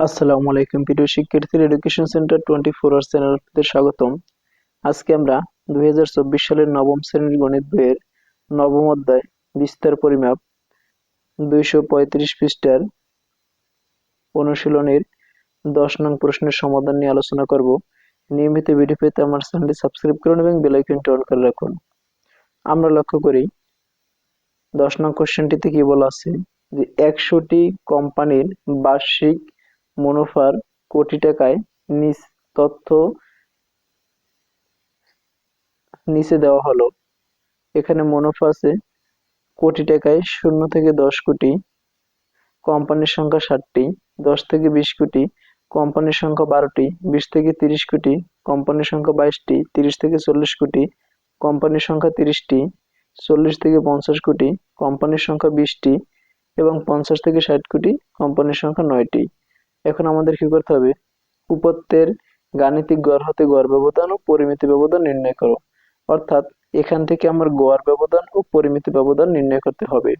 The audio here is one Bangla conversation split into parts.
আসসালামু আলাইকুম প্রিয় শিক্ষার্থীরা, এডুকেশন সেন্টার 24 আওয়ার্স চ্যানেলে স্বাগতম। আজকে আমরা 2024 সালের নবম শ্রেণীর গণিত বইয়ের নবম অধ্যায় বিস্তার পরিমাপ 235 পৃষ্ঠার অনুশীলনীর 10 নং প্রশ্নের সমাধান নিয়ে আলোচনা করব। নিয়মিত ভিডিও পেতে আমার চ্যানেলটি সাবস্ক্রাইব করুন এবং বেল আইকনটি অন করে রাখুন। আমরা লক্ষ্য করি 10 নং কোশ্চেনটিতে কি বলা আছে যে 100টি কোম্পানির বার্ষিক মুনাফার কোটি টাকায় তথ্য নিচে দেওয়া হলো। এখানে মুনাফা আছে কোটি টাকায়, 0 থেকে 10 কোটি, কোম্পানির সংখ্যা 60টি, 10 থেকে 20 কোটি, কোম্পানির সংখ্যা 12টি, 20 থেকে 30 কোটি, কোম্পানির সংখ্যা 22টি, 30 থেকে 40 কোটি, কোম্পানির সংখ্যা 30টি, 40 থেকে 50 কোটি, কোম্পানির সংখ্যা 20টি এবং 50 থেকে 60 কোটি, কোম্পানির সংখ্যা 9টি। এখন আমাদের কি করতে হবে? উপত্যের গাণিতিক গড় হতে গড় ব্যবধান ও পরিমিতি ব্যবধান নির্ণয় করো। অর্থাৎ এখান থেকে আমার গড় ব্যবধান ও পরিমিতি ব্যবধান নির্ণয় করতে হবে।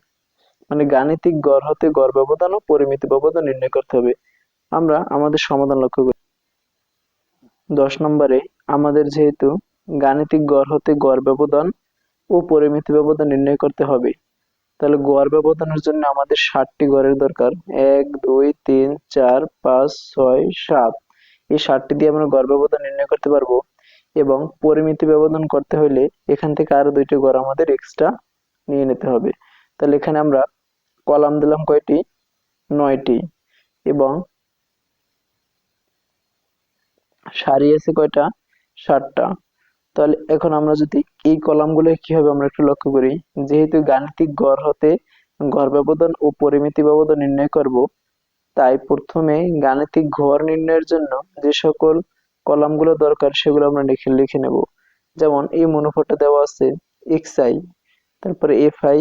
মানে গাণিতিক গড় হতে গড় ব্যবধান ও পরিমিতি ব্যবধান নির্ণয় করতে হবে। আমরা আমাদের সমাধান লক্ষ্য করি। 10 নম্বরে আমাদের যেহেতু গাণিতিক গড় হতে গড় ব্যবধান ও পরিমিতি ব্যবধান নির্ণয় করতে হবে, তাহলে গড় ব্যবধানের জন্য আমাদের 60টি গড়ের দরকার। 1 2 3 4 5 6 7। এই 60টি দিয়ে আমরা গড় ব্যবধান নির্ণয় করতে পারবো। এবং পরিমিতি ব্যবধান করতে হলে এখান থেকে আরো 2টি গড় আমাদের এক্সট্রা নিয়ে নিতে হবে। তাহলে এখানে আমরা কলাম দিলাম কয়টি? 9টি। এবং সারি আছে কয়টা? 7টা। তাহলে এখন আমরা যদি এই কলামগুলো কি হবে আমরা একটু লক্ষ্য করি। যেহেতু গাণিতিক গড় হতে গড় ব্যবধান ও পরিমিতি ব্যবধান নির্ণয় করব, তাই প্রথমে গাণিতিক গড় নির্ণয়ের জন্য যে সকল কলামগুলো দরকার সেগুলো আমরা লিখে নেব। যেমন এই মুনাফাটা দেওয়া আছে xi, তারপরে fi,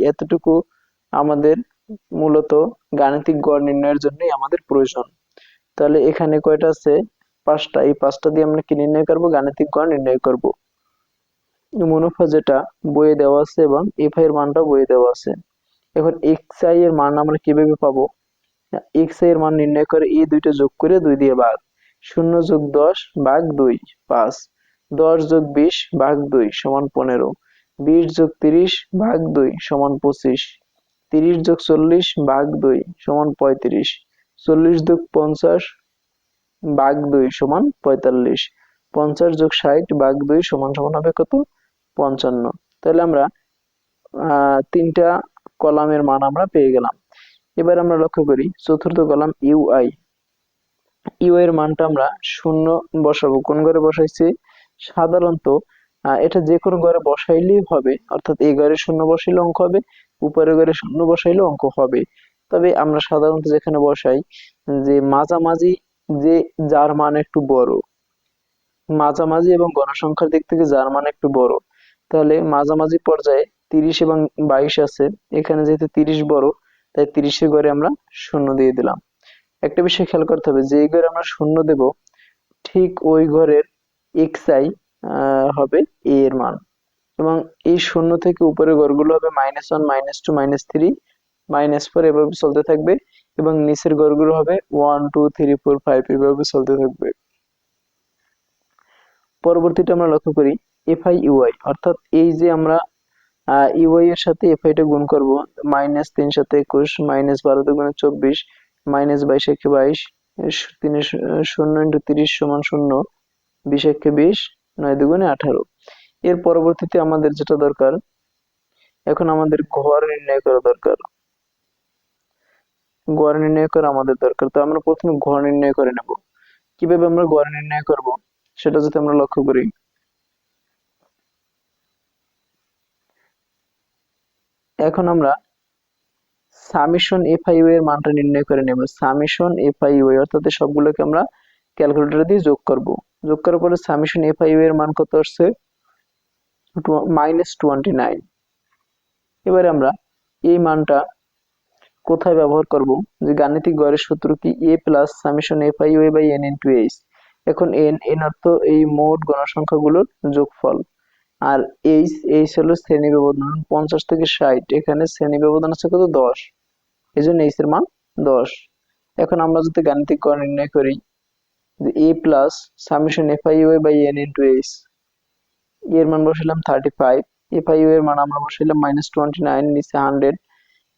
এতটুকু আমাদের মূলত গাণিতিক গড় নির্ণয়ের জন্যই আমাদের প্রয়োজন। তাহলে এখানে কয়টা আছে? 5টা। এই 5টা দিয়ে আমরা কি নির্ণয় করব? গাণিতিক গড় নির্ণয় করব। মুনাফা যেটা বইয়ে দেওয়া আছে এবং fi এর মানটা বইয়ে দেওয়া আছে। এখন xi এর মান আমরা কিভাবে পাবো? xi এর মান নির্ণয় করে এই দুইটা যোগ করে 2 দিয়ে ভাগ। 0 যোগ 10 ভাগ 2 5, 10 যোগ 20 ভাগ 2 সমান 15, 20 যোগ 30 ভাগ 2 সমান 25, 30 যোগ 40 ভাগ 2 সমান 35, 40 যোগ 50 ভাগ 2 সমান 45, 50 যোগ 60 ভাগ 2 সমান সমান হবে কত? 55। তাহলে আমরা তিনটা কলামের মান আমরা পেয়ে গেলাম। এবার আমরা লক্ষ্য করি চতুর্থ কলাম ইউআই। এর মানটা আমরা 0 বসাবো। কোন ঘরে বসাইছি? সাধারণত এটা যে কোনো ঘরে বসাইলেই হবে। অর্থাৎ এই ঘরে 0 বসাইলে অঙ্ক হবে, উপরের ঘরে 0 বসাইলে অঙ্ক হবে। তবে আমরা সাধারণত যেখানে বসাই যে মাঝামাঝি, যে যার মান একটু বড়, মাঝামাঝি এবং গণসংখ্যার দিক থেকে যার মান একটু বড়, তাহলে মাঝামাঝি পর্যায়ে 30 এবং 22 আছে। এখানে যেহেতু 30 বড়, তাই 30 এর ঘরে আমরা 0 দিয়ে দিলাম। একটা বিষয় খেয়াল করতে হবে, যে ঘরে আমরা 0 দেব ঠিক ওই ঘরের xi হবে a এর মান। এবং এই 0 থেকে উপরের ঘরগুলো হবে -1 -2 -3 -4, এভাবে চলতে থাকবে। এবং নিচের ঘরগুলো হবে 1 2 3 4 5, এভাবে চলতে থাকবে। পরবর্তীটা আমরা লক্ষ্য করি fi ui, অর্থাৎ এই যে আমরা ui এর সাথে fi টা গুণ করব। -3 সাথে 21, -12 দুগুণে 24, -22 একে 22, 0 × 30 সমান 0, 20 একে 20, 9 দুগুণে 18। এর পরবর্তীতে আমাদের যেটা দরকার, এখন আমাদের গড় নির্ণয় করা দরকার। গড় নির্ণয় করা আমাদের দরকার। তো আমরা প্রথমে গড় নির্ণয় করে নেব। কিভাবে আমরা গড় নির্ণয় করব সেটা যদি আমরা লক্ষ্য করি, এখন আমরা সামেশন fi এর মানটা নির্ণয় করে নেব। সামেশন fi, অর্থাৎ সবগুলোকে আমরা ক্যালকুলেটর দিয়ে যোগ করব। যোগ করার পরে সামেশন fi এর মান কত আসছে? -29। এবারে আমরা এই মানটা কোথায় ব্যবহার করব? যে গাণিতিক গড়ের সূত্র কি? a plus summation fi by n into h। এখন n অর্থ এই মোট গণসংখ্যাগুলোর যোগফল। আর h হলো শ্রেণী ব্যবধান 50 থেকে 60। এখানে শ্রেণী ব্যবধান আছে কত? 10। এই জন্য h এর মান 10। এখন আমরা যদি গাণিতিক গড় নির্ণয় করি যে a plus summation FIUA by n into H, এর মান বসাইলাম 35, FIU এর মান আমরা বসাইলাম -29, নিচে 100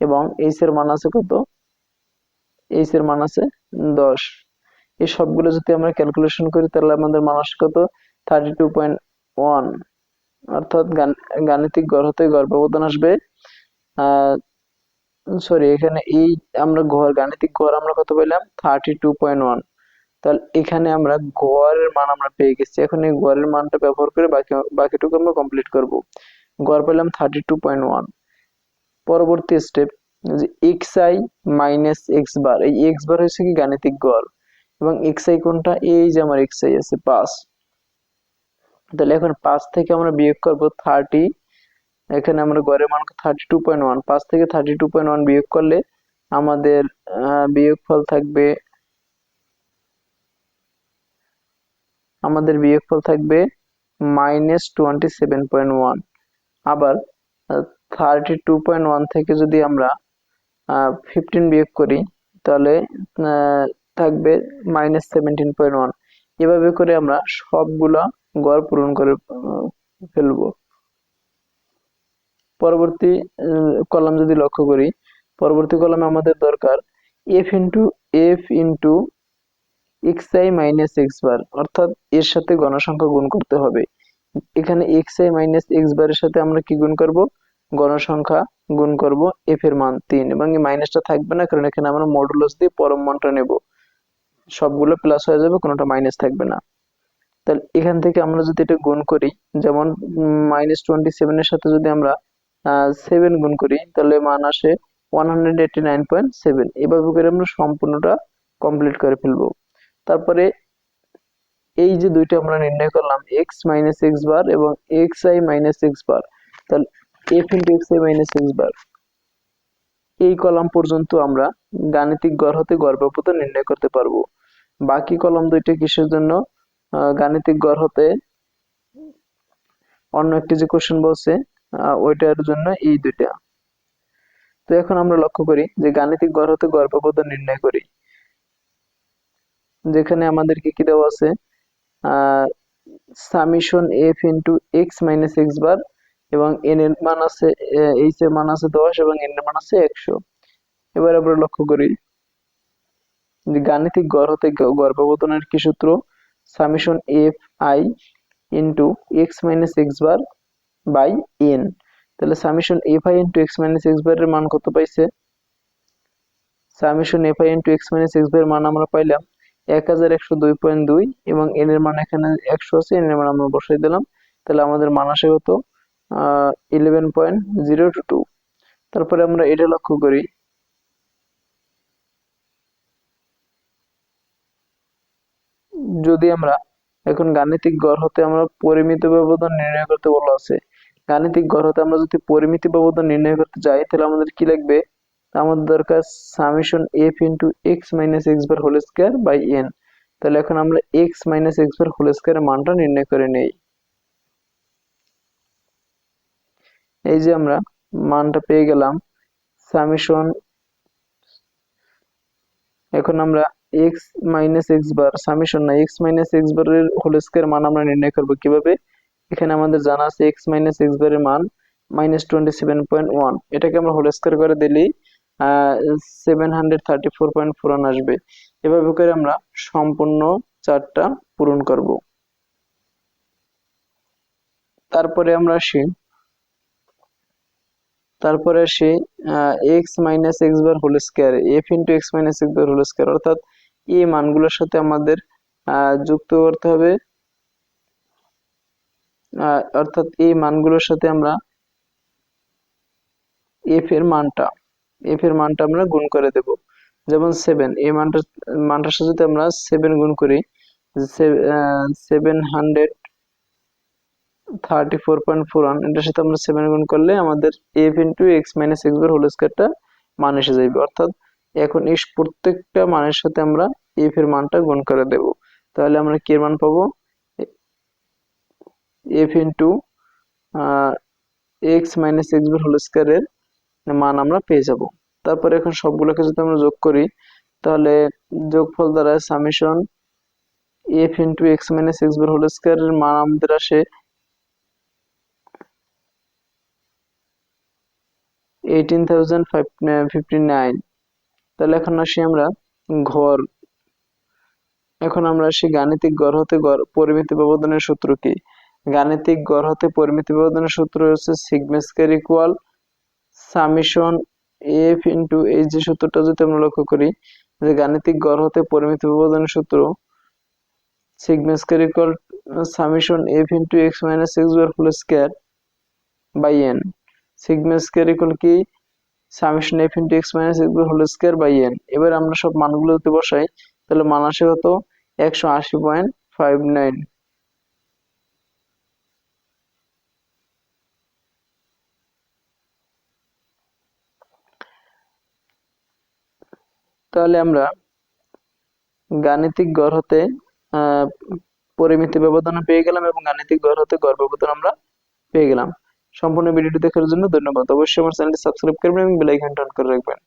এবং এইচ এর মান আছে কত? এইচ এর মান আছে 10। এই সবগুলো যদি আমরা ক্যালকুলেশন করি তাহলে আমাদের মান আসে কত? 32.1। অর্থাৎ গাণিতিক গড় হতে গড় ব্যবধান আসবে সরি এখানে এই আমরা গাণিতিক গড় আমরা কত পেলাম? 32.1। তাহলে এখানে আমরা গড়ের মান আমরা পেয়ে গেছি। এখন এই গড়ের মানটা ব্যবহার করে বাকিটুকু আমরা কমপ্লিট করব। গড় পেলাম 32.1। পরবর্তী স্টেপ যে xi মাইনাস x বার, এই x বার হচ্ছে কি গাণিতিক গড় এবং xi কোনটা? এই যে আমার xi আছে 5। তাহলে এখন 5 থেকে আমরা বিয়োগ করব 30, এখানে আমরা গড়ের মান 32.1, 5 থেকে 32.1 বিয়োগ করলে আমাদের বিয়োগফল থাকবে -27.1। আবার 32.1 থেকে যদি আমরা 15 বিয়োগ করি তাহলে থাকবে -17.1। এভাবে করে আমরা সবগুলা গড় পূরণ করে ফেলবো। পরবর্তী কলাম যদি লক্ষ্য করি, পরবর্তী কলামে আমাদের দরকার f into xi minus x বার, অর্থাৎ এর সাথে গণসংখ্যা গুণ করতে হবে। এখানে xi মাইনাস x বারের সাথে আমরা কি গুণ করব? গণসংখ্যা গুণ করব f এর মান 3 এবং এই মাইনাসটা থাকবে না, কারণ এখানে আমরা মডুলাস দিয়ে পরম মানটা নেব। সবগুলো প্লাস হয়ে যাবে, কোনোটা মাইনাস থাকবে না। তাহলে এখান থেকে আমরা যদি এটা গুণ করি, যেমন -27 এর সাথে যদি আমরা 7 গুণ করি তাহলে মান আসে 189.7। এভাবে করে আমরা সম্পূর্ণটা কমপ্লিট করে ফেলবো। তারপরে এই যে দুইটা আমরা নির্ণয় করলাম x মাইনাস x বার এবং xi মাইনাস x বার, তাহলে f into xi minus x বার, এই কলাম পর্যন্ত আমরা গাণিতিক গড় হতে গড় ব্যবধান নির্ণয় করতে পারবো। বাকি কলাম দুইটা কিসের জন্য? গাণিতিক গড় হতে অন্য একটি যে কোশ্চেন বলছে ওইটার জন্য এই দুইটা। তো এখন আমরা লক্ষ্য করি যে গাণিতিক গড় হতে গড় ব্যবধান নির্ণয় করি, যেখানে আমাদেরকে কি দেওয়া আছে? Summation f into x minus x বার এবং n এর মান আছে h এর মান আছে 10 এবং n এর মান আছে 100। এবার আমরা লক্ষ্য করি যে গাণিতিক গড় হতে গড় ব্যবধানের কি সূত্র? Summation f i into x minus x bar by n। তাহলে summation f i into x minus x বারের মান কত পাইছে? Summation f i into x minus x বারের মান আমরা পাইলাম 1102.2 এবং n এর মান এখানে 100 আছে, n এর মান আমরা বসাই দিলাম। তাহলে আমাদের মান আসে কত? 11.022। তারপরে আমরা এটা লক্ষ্য করি, যদি আমরা এখন গাণিতিক গড় হতে আমরা পরিমিত ব্যবধান নির্ণয় করতে বলা আছে। গাণিতিক গড় হতে আমরা যদি পরিমিত ব্যবধান নির্ণয় করতে যাই তাহলে আমাদের কি লাগবে? আমাদের দরকার summation f into x minus x bar whole square by n। তাহলে এখন আমরা x minus x bar whole স্কয়ারের মানটা নির্ণয় করে নেই। এই যে আমরা মানটা পেয়ে গেলাম সামেশন, এখন আমরা x মাইনাস x বার সামেশন না x মাইনাস x বারের হোল স্কয়ার মান আমরা নির্ণয় করব কিভাবে? এখানে আমাদের জানা আছে x মাইনাস x বারের মান -27.1, এটাকে আমরা হোল স্কয়ার করে দিলেই 734.41 আসবে। এভাবে করে আমরা সম্পূর্ণ চারটা পূরণ করব। তারপরে আসি x minus x bar whole square f into x minus x bar whole square, অর্থাৎ এই মানগুলোর সাথে আমাদের যুক্ত করতে হবে, অর্থাৎ এই মানগুলোর সাথে আমরা f এর মানটা আমরা গুণ করে দেব। যেমন 7, এই মানটার সাথে যদি আমরা 7 গুণ করি 734.41, এটার সাথে আমরা 7 গুণ করলে আমাদের f into x minus x bar whole স্কয়ারটা মান এসে যাবে। অর্থাৎ এখন এই প্রত্যেকটা মানের সাথে আমরা f এর মানটা গুণ করে দেব। তাহলে আমরা কি এর মান পাবো? f into x minus x bar whole স্কয়ারের মান আমরা পেয়ে যাব। তারপরে এখন সবগুলোকে যদি আমরা যোগ করি তাহলে যোগফল দ্বারা summation F into X minus X bar whole স্কয়ারের মান আমাদের আসে 18,059। তাহলে এখন আমরা আসি গাণিতিক গড় হতে পরিমিতি ব্যবধানের সূত্র কি? গাণিতিক গড় হতে পরিমিতি ব্যবধানের সূত্র হচ্ছে sigma square equal summation F into, এই যে সূত্রটা যদি আমরা লক্ষ্য করি, যে গাণিতিক গড় হতে পরিমিতি ব্যবধানের সূত্র sigma square equal summation F into X minus X bar whole square by N. Sigma square equal কি? Summation F into X minus X bar whole square by N. এবার আমরা সব মানগুলো যদি বসাই, তাহলে মান আসে কত? 180.59। তাহলে আমরা গাণিতিক গড় হতে আহ পরিমিতি ব্যবধান পেয়ে গেলাম এবং গাণিতিক গড় হতে গড় ব্যবধান আমরা পেয়ে গেলাম। সম্পূর্ণ ভিডিওটি দেখার জন্য ধন্যবাদ। অবশ্যই আমার চ্যানেলটি সাবস্ক্রাইব করবেন এবং বেল আইকনটা অন করে রাখবেন।